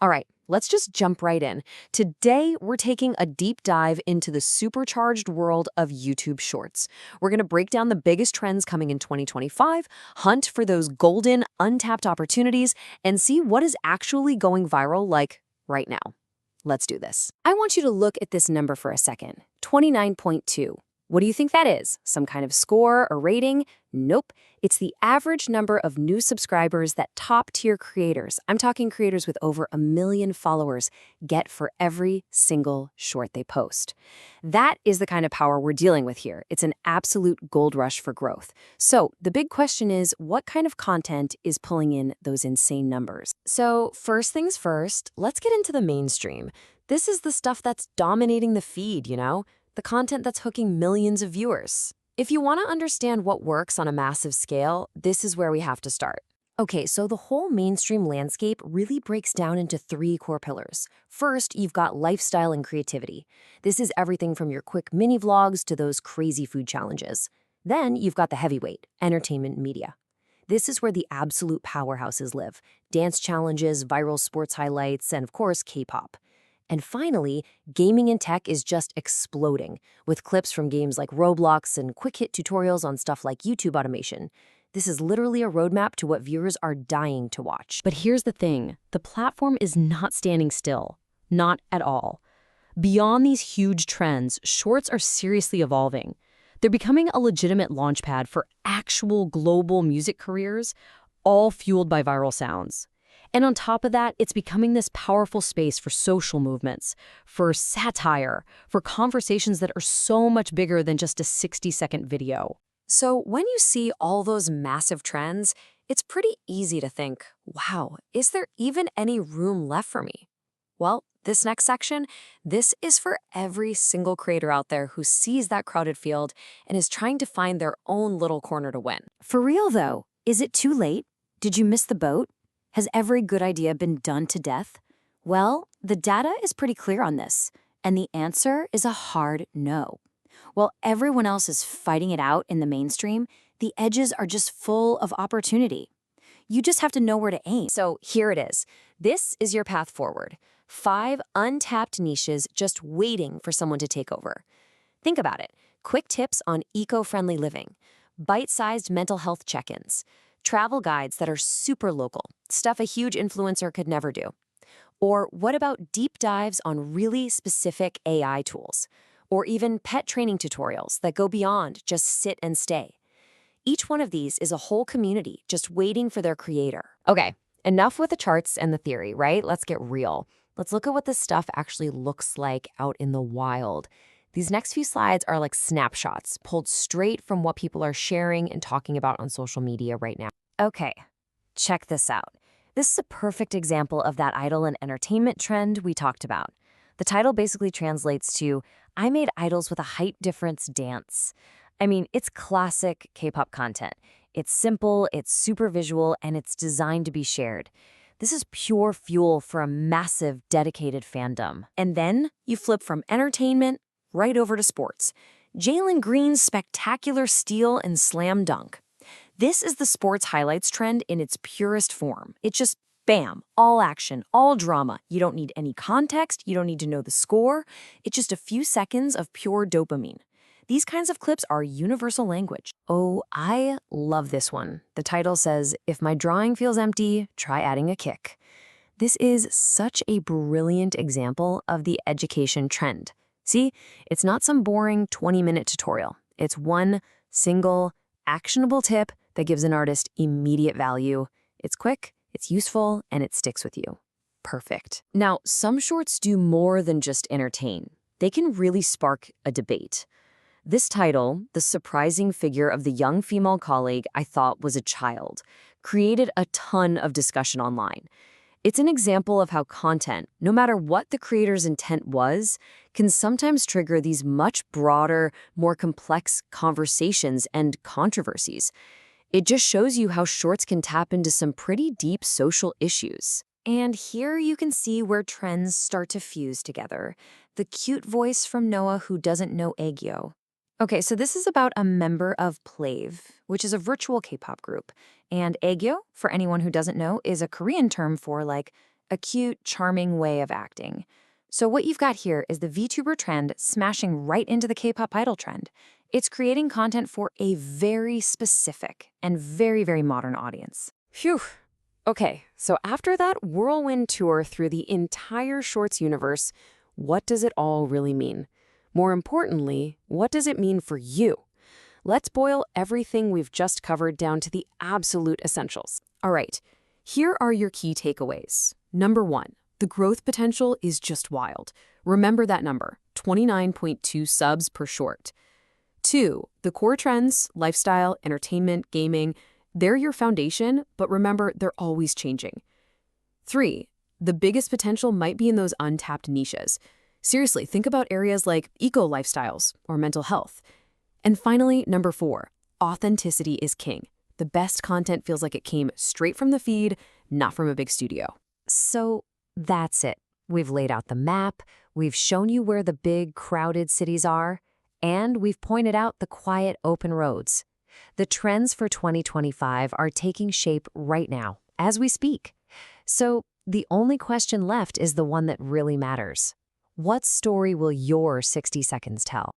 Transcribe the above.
All right, let's just jump right in. Today, we're taking a deep dive into the supercharged world of YouTube Shorts. We're going to break down the biggest trends coming in 2025, hunt for those golden, untapped opportunities, and see what is actually going viral like right now. Let's do this. I want you to look at this number for a second, 29.2. What do you think that is? Some kind of score or rating? Nope. It's the average number of new subscribers that top-tier creators, I'm talking creators with over 1 million followers, get for every single short they post. That is the kind of power we're dealing with here. It's an absolute gold rush for growth. So the big question is, what kind of content is pulling in those insane numbers? So first things first, let's get into the mainstream. This is the stuff that's dominating the feed, the content that's hooking millions of viewers. If you want to understand what works on a massive scale, this is where we have to start. Okay, so the whole mainstream landscape really breaks down into 3 core pillars. First, you've got lifestyle and creativity. This is everything from your quick mini vlogs to those crazy food challenges. Then you've got the heavyweight, entertainment media. This is where the absolute powerhouses live. Dance challenges, viral sports highlights, and of course, K-pop. And finally, gaming and tech is just exploding, with clips from games like Roblox and quick-hit tutorials on stuff like YouTube automation. This is literally a roadmap to what viewers are dying to watch. But here's the thing, the platform is not standing still. Not at all. Beyond these huge trends, shorts are seriously evolving. They're becoming a legitimate launchpad for actual global music careers, all fueled by viral sounds. And on top of that, it's becoming this powerful space for social movements, for satire, for conversations that are so much bigger than just a 60-second video. So when you see all those massive trends, it's pretty easy to think, wow, is there even any room left for me? Well, this next section, this is for every single creator out there who sees that crowded field and is trying to find their own little corner to win. For real though, is it too late? Did you miss the boat? Has every good idea been done to death? Well, the data is pretty clear on this, and the answer is a hard no. While everyone else is fighting it out in the mainstream, the edges are just full of opportunity. You just have to know where to aim. So here it is. This is your path forward. 5 untapped niches just waiting for someone to take over. Think about it. Quick tips on eco-friendly living, bite-sized mental health check-ins, travel guides that are super local, stuff a huge influencer could never do. Or what about deep dives on really specific AI tools? Or even pet training tutorials that go beyond just sit and stay. Each one of these is a whole community just waiting for their creator. Okay, enough with the charts and the theory, right? Let's get real. Let's look at what this stuff actually looks like out in the wild. These next few slides are like snapshots, pulled straight from what people are sharing and talking about on social media right now. Okay, check this out. This is a perfect example of that idol and entertainment trend we talked about. The title basically translates to, I made idols with a height difference dance. I mean, it's classic K-pop content. It's simple, it's super visual, and it's designed to be shared. This is pure fuel for a massive, dedicated fandom. And then you flip from entertainment right over to sports. Jalen Green's spectacular steal and slam dunk. This is the sports highlights trend in its purest form. It's just bam, all action, all drama. You don't need any context, you don't need to know the score. It's just a few seconds of pure dopamine. These kinds of clips are universal language. Oh, I love this one. The title says, if my drawing feels empty, try adding a kick. This is such a brilliant example of the education trend. See, it's not some boring 20-minute tutorial. It's one single, actionable tip that gives an artist immediate value. It's quick, it's useful, and it sticks with you. Perfect. Now, some shorts do more than just entertain. They can really spark a debate. This title, The Surprising Figure of the Young Female Colleague I Thought Was a Child, created a ton of discussion online. It's an example of how content, no matter what the creator's intent was, can sometimes trigger these much broader, more complex conversations and controversies. It just shows you how shorts can tap into some pretty deep social issues. And here you can see where trends start to fuse together. The cute voice from Noah who doesn't know Aegyo. Okay, so this is about a member of Plave, which is a virtual K-pop group. And Aegyo, for anyone who doesn't know, is a Korean term for like a cute, charming way of acting. So what you've got here is the VTuber trend smashing right into the K-pop idol trend. It's creating content for a very specific and very, very modern audience. Phew. Okay, so after that whirlwind tour through the entire Shorts universe, what does it all really mean? More importantly, what does it mean for you? Let's boil everything we've just covered down to the absolute essentials. All right, here are your key takeaways. Number 1, the growth potential is just wild. Remember that number, 29.2 subs per short. 2, the core trends, lifestyle, entertainment, gaming, they're your foundation, but remember, they're always changing. 3, the biggest potential might be in those untapped niches. Seriously, think about areas like eco-lifestyles or mental health. And finally, number 4, authenticity is king. The best content feels like it came straight from the feed, not from a big studio. So that's it. We've laid out the map, we've shown you where the big, crowded cities are, and we've pointed out the quiet, open roads. The trends for 2025 are taking shape right now, as we speak. So the only question left is the one that really matters. What story will your 60 seconds tell?